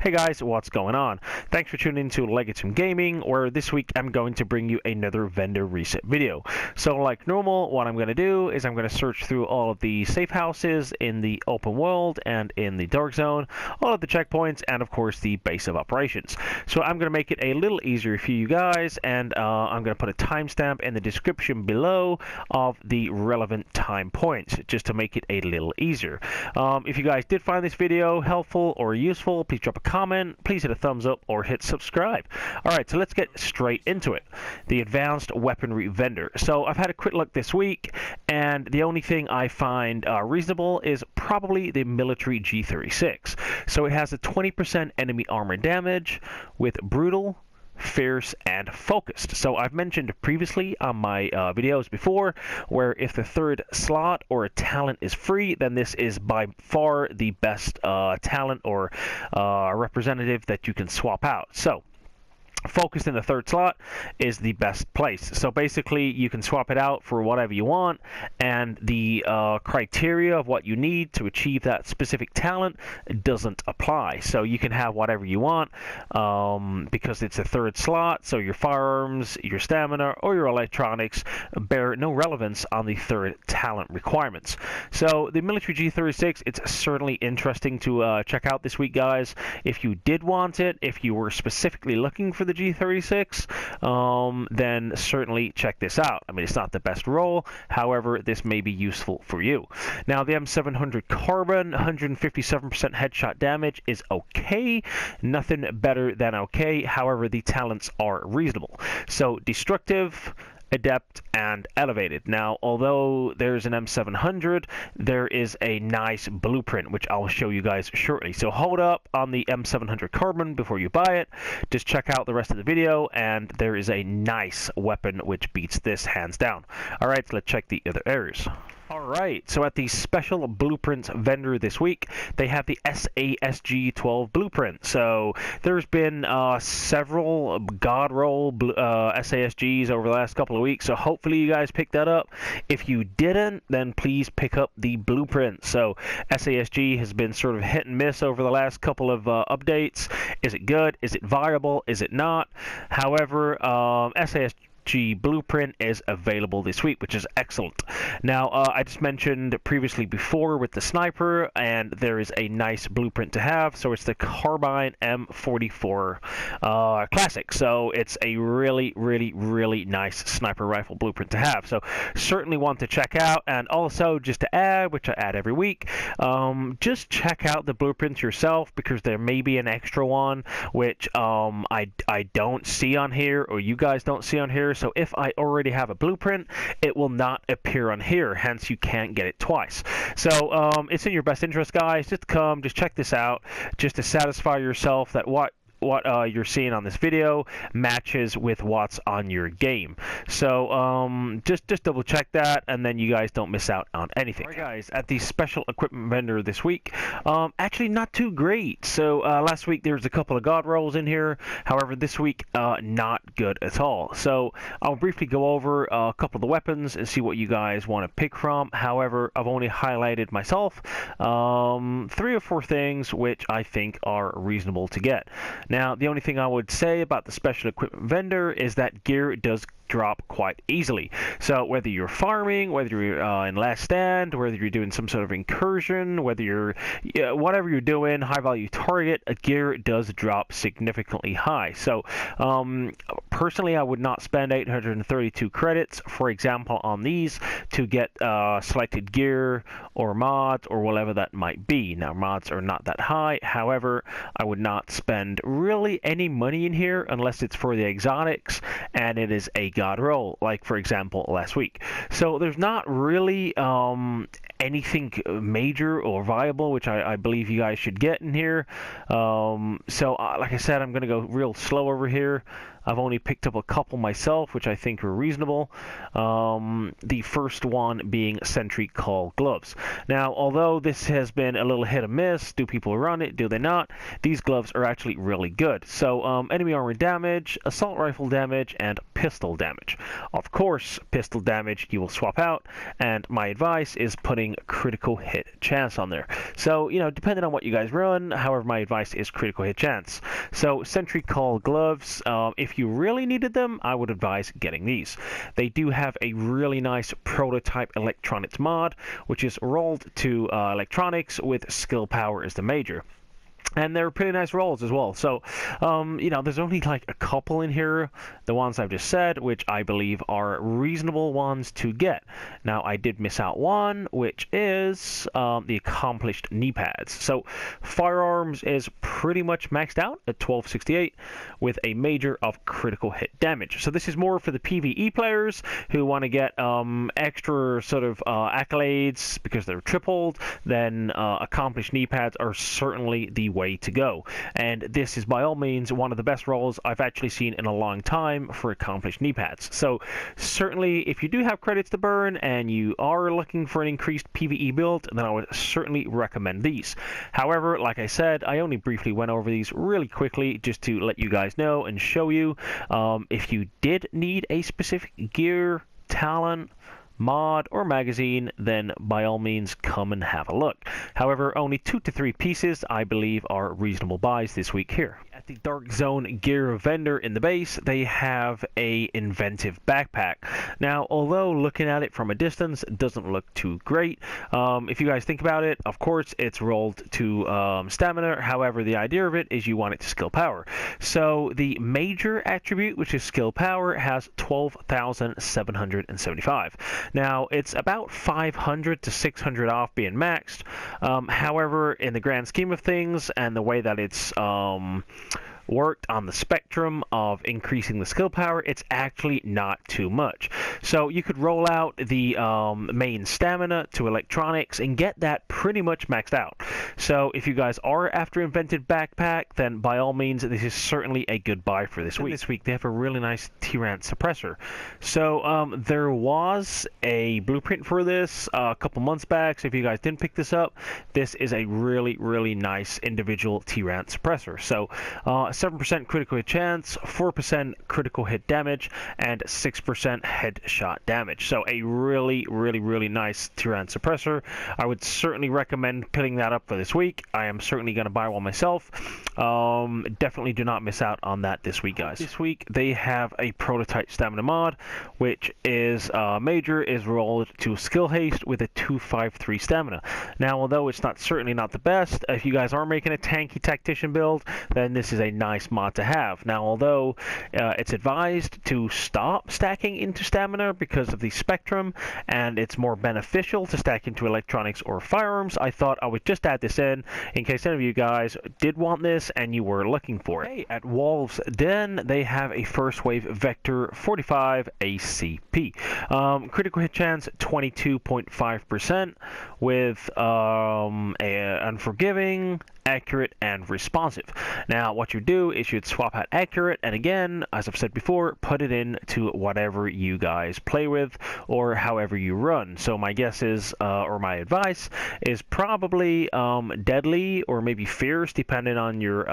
Hey guys, what's going on? Thanks for tuning in to Legatum Gaming, where this week I'm going to bring you another vendor reset video. So like normal, what I'm going to do is I'm going to search through all of the safe houses in the open world and in the dark zone, all of the checkpoints, and of course the base of operations. So I'm going to make it a little easier for you guys, and I'm going to put a timestamp in the description below of the relevant time points, just to make it a little easier. If you guys did find this video helpful or useful, please drop a comment, please hit a thumbs up, or hit subscribe. Alright, so let's get straight into it. The advanced weaponry vendor. So I've had a quick look this week, and the only thing I find reasonable is probably the Milatary G36. So it has a 20% enemy armor damage with brutal, fierce, and focused. So I've mentioned previously on my videos before, where if the third slot or a talent is free, then this is by far the best talent or representative that you can swap out. So focused in the third slot is the best place. So basically you can swap it out for whatever you want, and the criteria of what you need to achieve that specific talent doesn't apply. So you can have whatever you want because it's a third slot, so your firearms, your stamina, or your electronics bear no relevance on the third talent requirements. So the Military G36, it's certainly interesting to check out this week, guys. If you did want it, if you were specifically looking for the G36, then certainly check this out. I mean, it's not the best roll, however, this may be useful for you. Now, the M700 Carbine, 157% headshot damage is okay, nothing better than okay, however, the talents are reasonable. So, destructive, adept, and elevated. Now, although there's an M700, there is a nice blueprint, which I'll show you guys shortly. So hold up on the M700 Carbine before you buy it. Just check out the rest of the video, and there is a nice weapon which beats this hands down. Alright, so let's check the other areas. Alright, so at the special blueprints vendor this week, they have the SASG 12 blueprint. So there's been several God roll SASGs over the last couple of weeks, so hopefully you guys picked that up. If you didn't, then please pick up the blueprint. So SASG has been sort of hit and miss over the last couple of updates. Is it good? Is it viable? Is it not? However, SASG blueprint is available this week, which is excellent. Now, I just mentioned previously before with the sniper, and there is a nice blueprint to have. So it's the Carbine M44 Classic. So it's a really, really, really nice sniper rifle blueprint to have. So certainly want to check out. And also, just to add, which I add every week, just check out the blueprints yourself, because there may be an extra one which I don't see on here, or you guys don't see on here. So if I already have a blueprint, it will not appear on here, hence you can't get it twice. So it's in your best interest, guys, just come, just check this out, just to satisfy yourself that what you're seeing on this video matches with what's on your game. So just double check that, and then you guys don't miss out on anything. Alright guys, at the special equipment vendor this week, actually not too great. So last week there was a couple of God rolls in here, however this week not good at all. So I'll briefly go over a couple of the weapons and see what you guys want to pick from. However, I've only highlighted myself 3 or 4 things which I think are reasonable to get. Now, the only thing I would say about the special equipment vendor is that gear does drop quite easily. So whether you're farming, whether you're in last stand, whether you're doing some sort of incursion, whether you're whatever you're doing, high value target, gear does drop significantly high. So personally, I would not spend 832 credits, for example, on these to get selected gear or mods or whatever that might be. Now, mods are not that high, however, I would not spend really any money in here unless it's for the exotics and it is a God roll, like for example last week. So there's not really anything major or viable which I believe you guys should get in here. So like I said, I'm gonna go real slow over here. I've only picked up a couple myself, which I think are reasonable. The first one being Centry Call Gloves. Now, although this has been a little hit or miss, do people run it, do they not? These gloves are actually really good. So, enemy armor damage, assault rifle damage, and pistol damage. Of course, pistol damage you will swap out, and my advice is putting critical hit chance on there. So, you know, depending on what you guys run, however, my advice is critical hit chance. So, Centry Call Gloves, if you really needed them, I would advise getting these. They do have a really nice prototype electronics mod, which is rolled to electronics with skill power as the major. And they're pretty nice rolls as well. So, you know, there's only like a couple in here, the ones I've just said, which I believe are reasonable ones to get. Now, I did miss out one, which is the accomplished knee pads. So, Firearms is pretty much maxed out at 1268 with a major of critical hit damage. So, this is more for the PvE players who want to get extra sort of accolades because they're tripled. Then accomplished knee pads are certainly the way to go, and this is by all means one of the best rolls I've actually seen in a long time for accomplished knee pads. So certainly if you do have credits to burn and you are looking for an increased PvE build, then I would certainly recommend these. However, like I said, I only briefly went over these really quickly just to let you guys know and show you if you did need a specific gear, talent, mod, or magazine, then by all means come and have a look. However, only 2 to 3 pieces I believe are reasonable buys this week here. At the Dark Zone gear vendor in the base, they have a Inventive backpack. Now, although looking at it from a distance doesn't look too great, if you guys think about it, of course it's rolled to stamina. However, the idea of it is you want it to skill power. So the major attribute, which is skill power, has 12,775. Now, it's about 500 to 600 off being maxed. However, in the grand scheme of things and the way that it's worked on the spectrum of increasing the skill power, it's actually not too much. So you could roll out the main stamina to electronics and get that pretty much maxed out. So if you guys are after Inventive backpack, then by all means this is certainly a good buy for this week. This week they have a really nice Ti-Rant Suppressor. So there was a blueprint for this a couple months back, so if you guys didn't pick this up, this is a really nice individual Ti-Rant Suppressor. So 7% critical hit chance, 4% critical hit damage, and 6% headshot damage. So a really nice Ti-Rant Suppressor. I would certainly recommend picking that up for this week. I am certainly going to buy one myself. Definitely do not miss out on that this week, guys. This week they have a prototype stamina mod, which is major is rolled to skill haste with a 253 stamina. Now, although it's certainly not the best, if you guys are making a tanky tactician build, then this is a nice mod to have. Now, although it's advised to stop stacking into stamina because of the spectrum, and it's more beneficial to stack into electronics or firearms, I thought I would just add this in case any of you guys did want this and you were looking for it. Hey, at Wolves Den, they have a first wave Vector 45 ACP. Critical hit chance 22.5% with unforgiving, accurate, and responsive. Now, what you do is you'd swap out accurate, and again, as I've said before, put it into whatever you guys play with or however you run. So my guess is, or my advice is probably deadly or maybe fierce, depending on your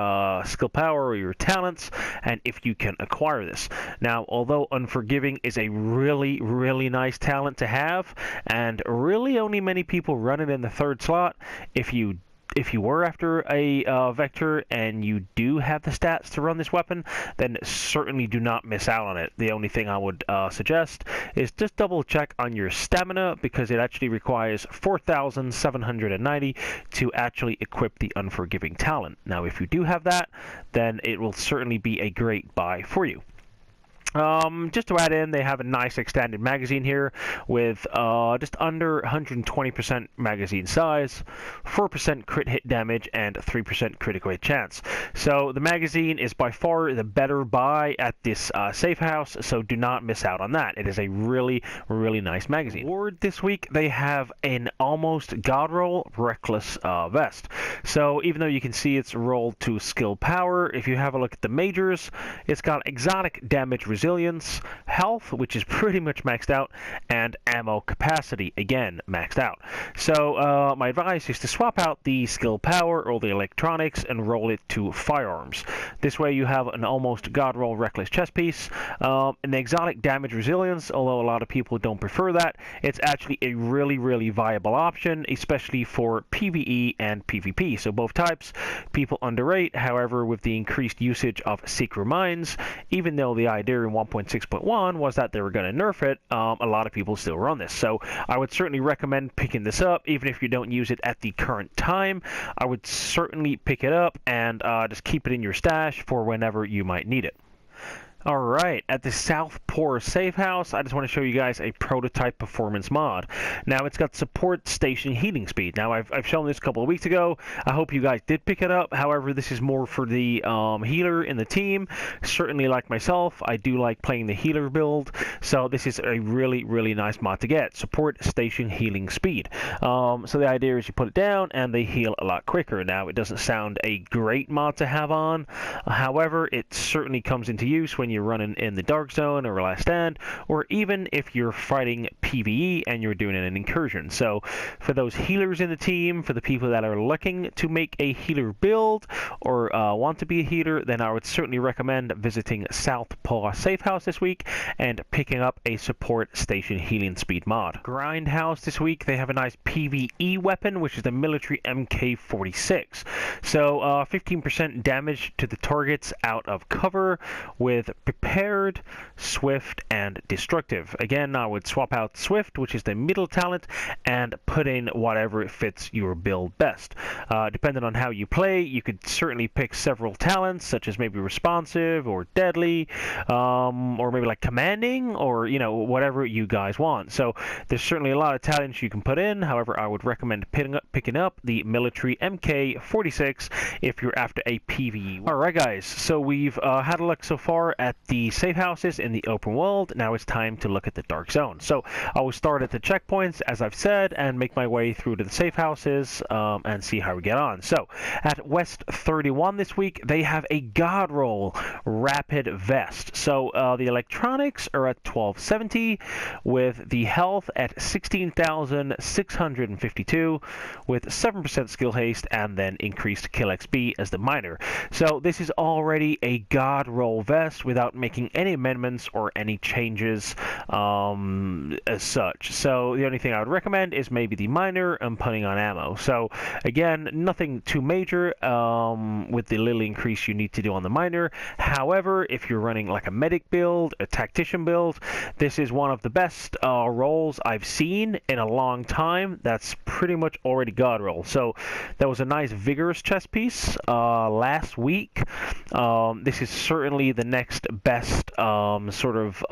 skill power or your talents, and if you can acquire this. Now, although unforgiving is a really nice talent to have, and really only many people run it in the 3rd slot, if you were after a Vector and you do have the stats to run this weapon, then certainly do not miss out on it. The only thing I would suggest is just double check on your stamina, because it actually requires 4,790 to actually equip the unforgiving talent. Now, if you do have that, then it will certainly be a great buy for you. Just to add in, they have a nice extended magazine here with just under 120% magazine size, 4% crit hit damage, and 3% critical hit chance. So the magazine is by far the better buy at this safe house, so do not miss out on that. It is a really, really nice magazine. Award this week, they have an almost god roll reckless vest. So even though you can see it's rolled to skill power, if you have a look at the majors, it's got exotic damage resilience, health, which is pretty much maxed out, and ammo capacity, again, maxed out. So my advice is to swap out the skill power or the electronics and roll it to firearms. This way you have an almost god roll reckless chest piece. An exotic damage resilience, although a lot of people don't prefer that, it's actually a really, really viable option, especially for PvE and PvP. So both types, people underrate. However, with the increased usage of secret mines, even though the idea in 1.6.1 was that they were going to nerf it, a lot of people still run this. So I would certainly recommend picking this up, even if you don't use it at the current time. I would certainly pick it up and just keep it in your stash for whenever you might need it. Alright, at the Southport Safe House, I just want to show you guys a prototype performance mod. Now, it's got support station healing speed. Now, I've shown this a couple of weeks ago. I hope you guys did pick it up. However, this is more for the healer in the team. Certainly, like myself, I do like playing the healer build. So this is a really, really nice mod to get. Support station healing speed. So the idea is you put it down and they heal a lot quicker. Now, it doesn't sound a great mod to have on. However, it certainly comes into use when you're running in the dark zone or last stand, or even if you're fighting PvE and you're doing an incursion. So for those healers in the team, for the people that are looking to make a healer build or want to be a healer, then I would certainly recommend visiting Southpaw Safe House this week and picking up a support station healing speed mod. Grindhouse this week, they have a nice PvE weapon, which is the Milatary Mk20. So 15% damage to the targets out of cover with prepared, swift, and destructive. Again, I would swap out swift, which is the middle talent, and put in whatever fits your build best. Depending on how you play, you could certainly pick several talents, such as maybe responsive or deadly, or maybe like commanding, or whatever you guys want. So there's certainly a lot of talents you can put in. However, I would recommend picking up the Military Mk20 if you're after a PvE. Alright guys, so we've had a look so far at the safe houses in the open world. Now it's time to look at the dark zone. So I will start at the checkpoints, as I've said, and make my way through to the safe houses and see how we get on. So at West 31 this week, they have a god roll rapid vest. So the electronics are at 1270, with the health at 16,652, with 7% skill haste, and then increased kill XP as the minor. So this is already a god roll vest without making any amendments or any changes as such. So the only thing I would recommend is maybe the minor and putting on ammo. So again, nothing too major with the little increase you need to do on the minor. However, if you're running like a medic build, a tactician build, this is one of the best rolls I've seen in a long time. That's pretty much already god roll. So that was a nice vigorous chest piece last week. This is certainly the next best sort of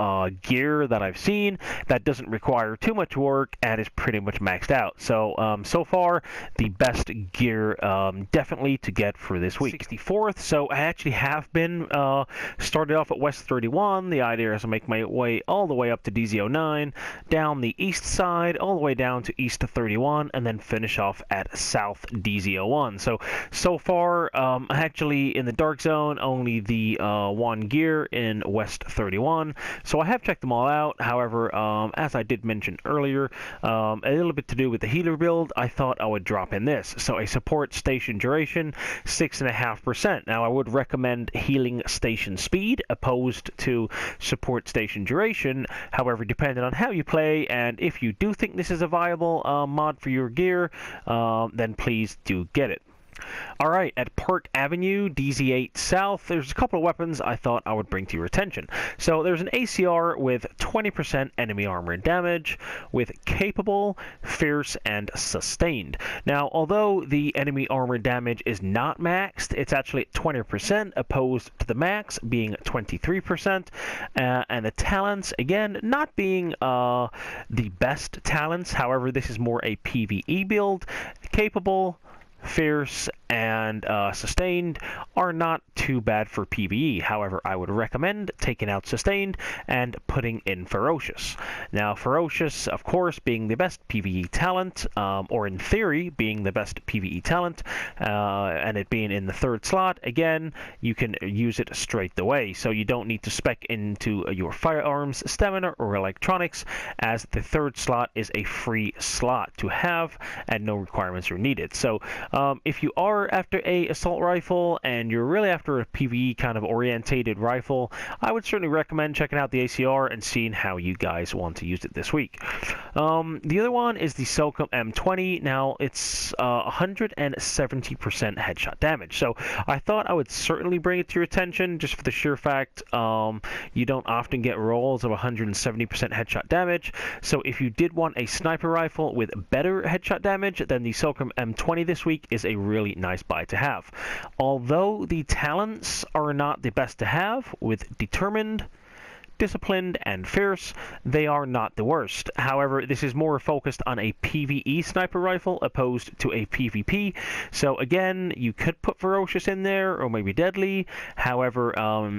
gear that I've seen that doesn't require too much work and is pretty much maxed out. So so far the best gear definitely to get for this week. 64th, so I actually have been started off at West 31. The idea is to make my way all the way up to DZ09, down the east side all the way down to East 31, and then finish off at South DZ01. So far actually in the dark zone only the one gear in West 31. So I have checked them all out. However, as I did mention earlier, a little bit to do with the healer build, I thought I would drop in this. So a support station duration, 6.5%. Now I would recommend healing station speed opposed to support station duration. However, depending on how you play and if you do think this is a viable mod for your gear, then please do get it. Alright, at Park Avenue, DZ8 South, there's a couple of weapons I thought I would bring to your attention. So there's an ACR with 20% enemy armor and damage, with Capable, Fierce, and Sustained. Now, although the enemy armor damage is not maxed, it's actually at 20% opposed to the max being 23%, and the talents, again, not being the best talents, however, this is more a PvE build. Capable, Fierce, and Sustained are not too bad for PvE. However, I would recommend taking out Sustained and putting in Ferocious. Now, Ferocious, of course, being the best PvE talent, or in theory, being the best PvE talent, and it being in the third slot, again, you can use it straight away. So you don't need to spec into your Firearms, Stamina, or Electronics, as the third slot is a free slot to have, and no requirements are needed. So, if you are after a assault rifle and you're really after a PvE kind of orientated rifle, I would certainly recommend checking out the ACR and seeing how you guys want to use it this week. The other one is the Socom M20. Now, it's 170% headshot damage. So I thought I would certainly bring it to your attention just for the sheer fact you don't often get rolls of 170% headshot damage. So if you did want a sniper rifle with better headshot damage, then the Socom M20 this week is a really nice buy to have. Although the talents are not the best to have, with Determined, Disciplined, and Fierce, they are not the worst. However, this is more focused on a PvE sniper rifle opposed to a PvP. So again, you could put Ferocious in there, or maybe Deadly. However,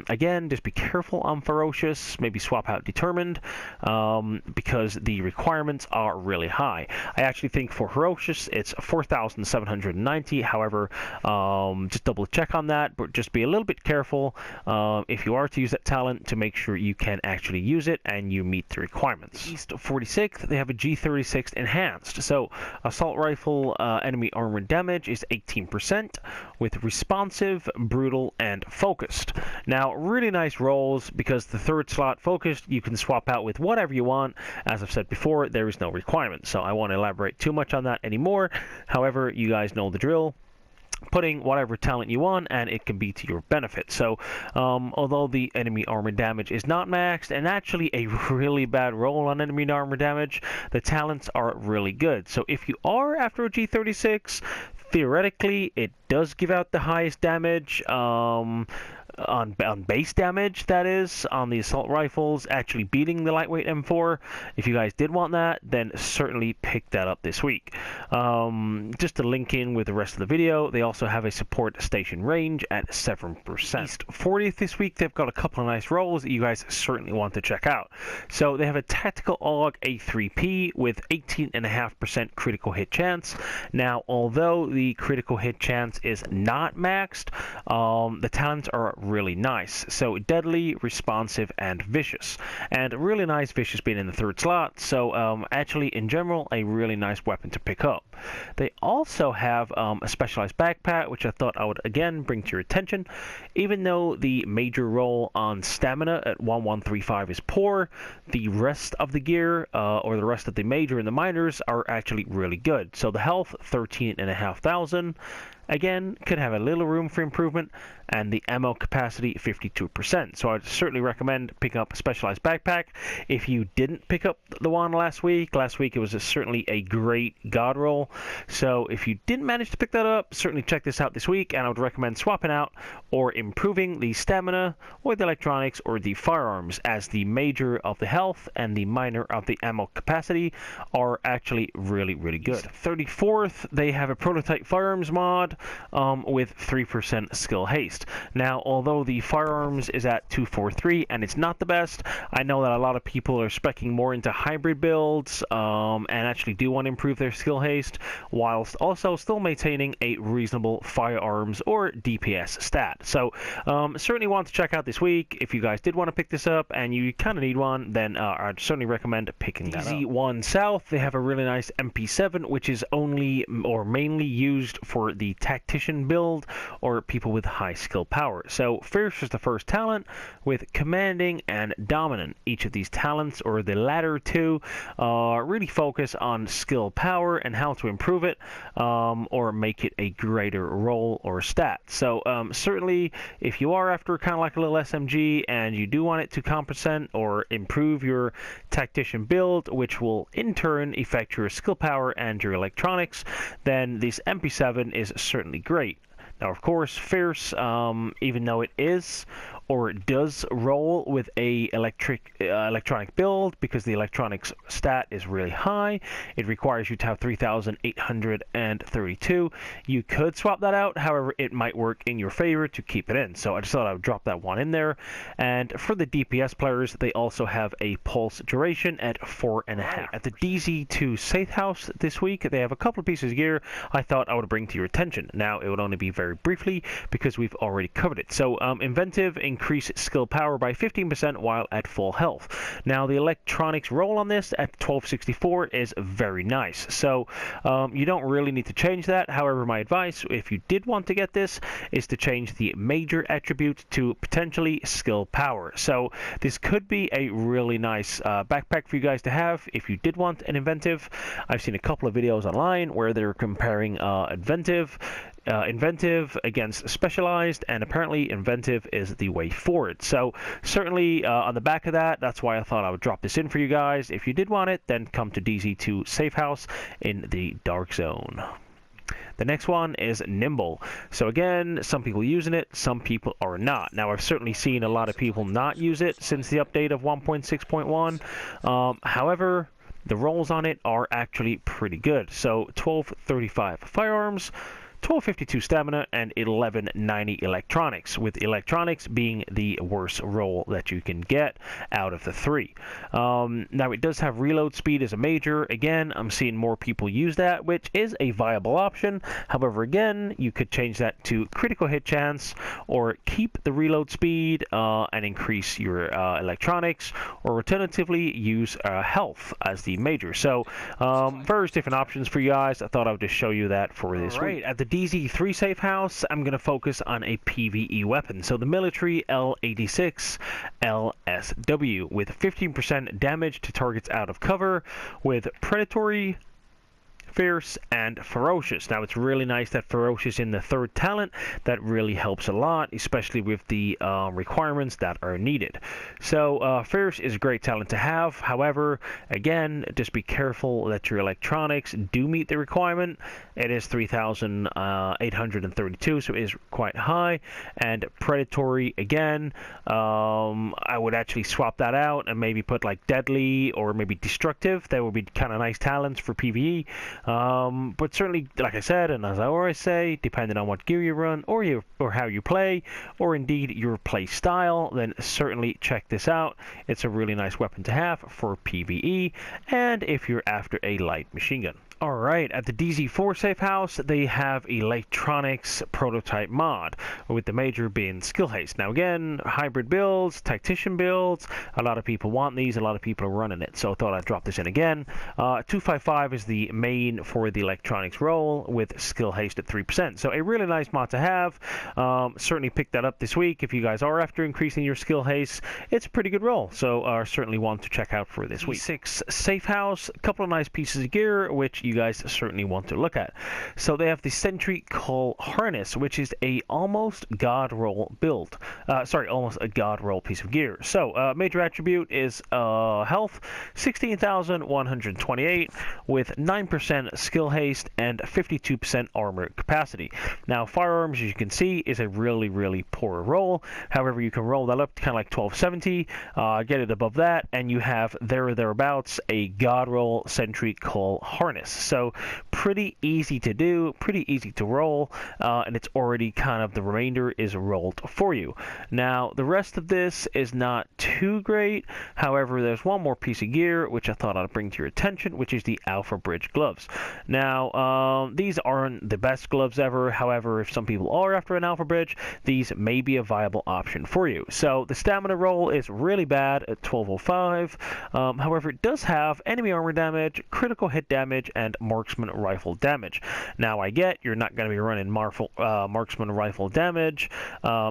again, just be careful on Ferocious. Maybe swap out Determined, because the requirements are really high. I actually think for Ferocious, it's 4,790. Hahowever, just double check on that, but just be a little bit careful if you are to use that talent to make sure you can actually use it and you meet the requirements. East 46th, they have a G36 enhanced. So assault rifle enemy armor damage is 18% with responsive, brutal, and focused. Now, really nice rolls because the third slot focused you can swap out with whatever you want. As I've said before, there is no requirement, so I won't elaborate too much on that anymore. However, you guys know the drill. Putting whatever talent you want, and it can be to your benefit. So, although the enemy armor damage is not maxed, and actually a really bad roll on enemy armor damage, the talents are really good. So if you are after a G36, theoretically, it does give out the highest damage, on base damage, that is, on the assault rifles, actually beating the lightweight M4. If you guys did want that, then certainly pick that up this week. Just to link in with the rest of the video, they also have a support station range at 7%. East 40th this week, they've got a couple of nice rolls that you guys certainly want to check out. So they have a Tactical AUG A3P with 18.5% critical hit chance. Now, although the critical hit chance is not maxed, the talents are really nice. So Deadly, Responsive, and Vicious. And really nice Vicious being in the third slot. So actually, in general, a really nice weapon to pick up. They also have a specialized backpack, which I thought I would again bring to your attention. Even though the major roll on stamina at 1135 is poor, the rest of the gear, or the rest of the major and the minors, are actually really good. So the health, 13,500. Again, could have a little room for improvement, and the ammo capacity, 52%. So I'd certainly recommend picking up a specialized backpack. If you didn't pick up the one last week it was certainly a great god roll. So if you didn't manage to pick that up, certainly check this out this week, and I would recommend swapping out or improving the stamina, or the electronics, or the firearms, as the major of the health and the minor of the ammo capacity are actually really, really good. 34th, they have a prototype firearms mod with 3% skill haste. Now, although the firearms is at 243 and it's not the best, I know that a lot of people are speccing more into hybrid builds and actually do want to improve their skill haste, whilst also still maintaining a reasonable firearms or DPS stat. So certainly want to check out this week. If you guys did want to pick this up and you kind of need one, then I'd certainly recommend picking that up. DZ1 South, they have a really nice MP7, which is only or mainly used for the tactician build or people with high skill power. So Fierce is the first talent with commanding and dominant. Each of these talents, or the latter two, really focus on skill power and how to improve it or make it a greater role or stat. So certainly if you are after kind of like a little SMG and you do want it to compensate or improve your tactician build, which will in turn affect your skill power and your electronics, then this MP7 is certainly great. Now, of course, Fierce, even though it is or it does roll with a electronic build, because the electronics stat is really high, it requires you to have 3,832. You could swap that out, however, it might work in your favor to keep it in. So I just thought I would drop that one in there. And for the DPS players, they also have a pulse duration at 4.5. At the DZ2 Safe House this week, they have a couple of pieces of gear I thought I would bring to your attention. Now, it would only be very briefly because we've already covered it. So Inventive increase skill power by 15% while at full health. Now the electronics roll on this at 1264 is very nice. So you don't really need to change that. However, my advice, if you did want to get this, is to change the major attribute to potentially skill power. So this could be a really nice backpack for you guys to have if you did want an Inventive. I've seen a couple of videos online where they're comparing Inventive against Specialized, and apparently Inventive is the way forward. So certainly on the back of that, that's why I thought I would drop this in for you guys. If you did want it, then come to DZ2 Safe House in the Dark Zone. The next one is Nimble. So again, some people using it, some people are not. Now, I've certainly seen a lot of people not use it since the update of 1.6.1. However, the rolls on it are actually pretty good. So 1235 firearms, 1252 stamina, and 1190 electronics, with electronics being the worst roll that you can get out of the three. Now, it does have reload speed as a major. Again, I'm seeing more people use that, which is a viable option. However, again, you could change that to critical hit chance, or keep the reload speed and increase your electronics, or alternatively use wealth as the major. So various different options for you guys. I thought I would just show you that for this week. At the DZ3 Safe House, I'm going to focus on a PvE weapon. So the Milatary L86 LSW with 15% damage to targets out of cover, with predatory, fierce, and ferocious. Now, it's really nice that ferocious in the third talent. That really helps a lot, especially with the requirements that are needed. So fierce is a great talent to have. However, again, just be careful that your electronics do meet the requirement. It is 3,832, so it is quite high. And predatory, again, I would actually swap that out and maybe put like deadly or maybe destructive. That would be kind of nice talents for PvE. But certainly, like I said, and as I always say, depending on what gear you run, or how you play, or indeed your play style, then certainly check this out. It's a really nice weapon to have for PvE, and if you're after a light machine gun. Alright, at the DZ4 Safe House, they have electronics prototype mod, with the major being skill haste. Now again, hybrid builds, tactician builds, a lot of people want these, a lot of people are running it, so I thought I'd drop this in again. 255 is the main for the electronics roll, with skill haste at 3%. So a really nice mod to have. Certainly pick that up this week if you guys are after increasing your skill haste. It's a pretty good roll, so certainly one to check out for this week. 6 Safe House, a couple of nice pieces of gear, which you guys certainly want to look at. So they have the Centry Call Harness, which is a almost god roll build. Almost a god roll piece of gear. So major attribute is health, 16,128, with 9% skill haste and 52% armor capacity. Now, firearms, as you can see, is a really, really poor roll. However, you can roll that up to kind of like 1270, get it above that, and you have there or thereabouts a god roll Centry Call Harness. So pretty easy to do, pretty easy to roll, and it's already kind of the remainder is rolled for you. Now, the rest of this is not too great. However, there's one more piece of gear which I thought I'd bring to your attention, which is the Alpha Bridge gloves. Now, these aren't the best gloves ever. However, if some people are after an Alpha Bridge, these may be a viable option for you. So the stamina roll is really bad at 1205. However, it does have enemy armor damage, critical hit damage, and and marksman rifle damage. Now I get you're not going to be running marksman rifle damage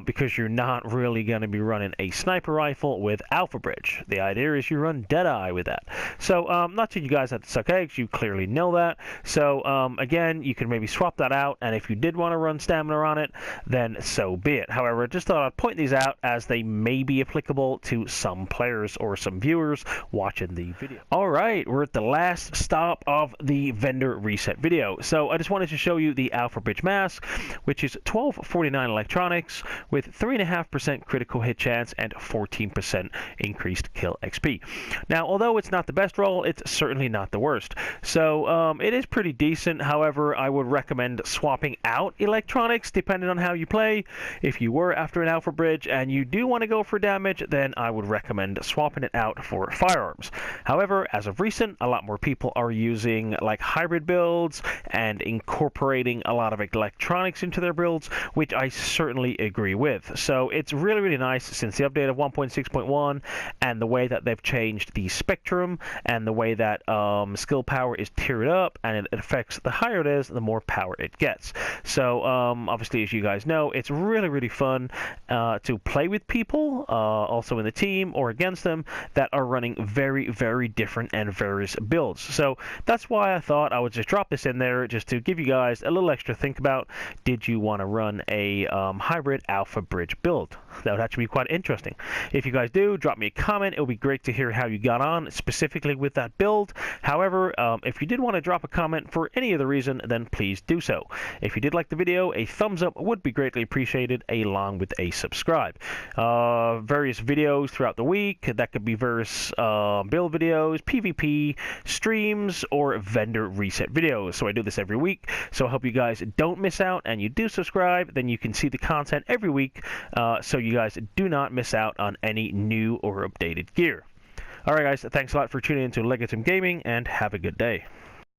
because you're not really going to be running a sniper rifle with Alpha Bridge. The idea is you run Deadeye with that. So not that you guys have to suck eggs, you clearly know that. So again, you can maybe swap that out, and if you did want to run stamina on it, then so be it. However, I just thought I'd point these out as they may be applicable to some players or some viewers watching the video. Alright, we're at the last stop of the vendor reset video. So I just wanted to show you the Alpha Bridge mask, which is 1249 electronics with 3.5% critical hit chance and 14% increased kill XP. Now, although it's not the best roll, it's certainly not the worst. So it is pretty decent. However, I would recommend swapping out electronics depending on how you play. If you were after an Alpha Bridge and you do want to go for damage, then I would recommend swapping it out for firearms. However, as of recent, a lot more people are using like hybrid builds and incorporating a lot of electronics into their builds, which I certainly agree with. So it's really, really nice since the update of 1.6.1 and the way that they've changed the spectrum and the way that skill power is tiered up, and it affects the higher it is, the more power it gets. So obviously, as you guys know, it's really, really fun to play with people, also in the team or against them, that are running very, very different and various builds. So that's why I thought I would just drop this in there just to give you guys a little extra think about, did you want to run a hybrid Alpha Bridge build? That would actually be quite interesting. If you guys do, drop me a comment. It would be great to hear how you got on specifically with that build. However, if you did want to drop a comment for any other reason, then please do so. If you did like the video, a thumbs up would be greatly appreciated, along with a subscribe. Various videos throughout the week. That could be various build videos, PvP, streams, or vendor reset videos. So I do this every week. So I hope you guys don't miss out, and you do subscribe. Then you can see the content every week, so you guys do not miss out on any new or updated gear. Alright guys, thanks a lot for tuning into Legatum Gaming, and have a good day.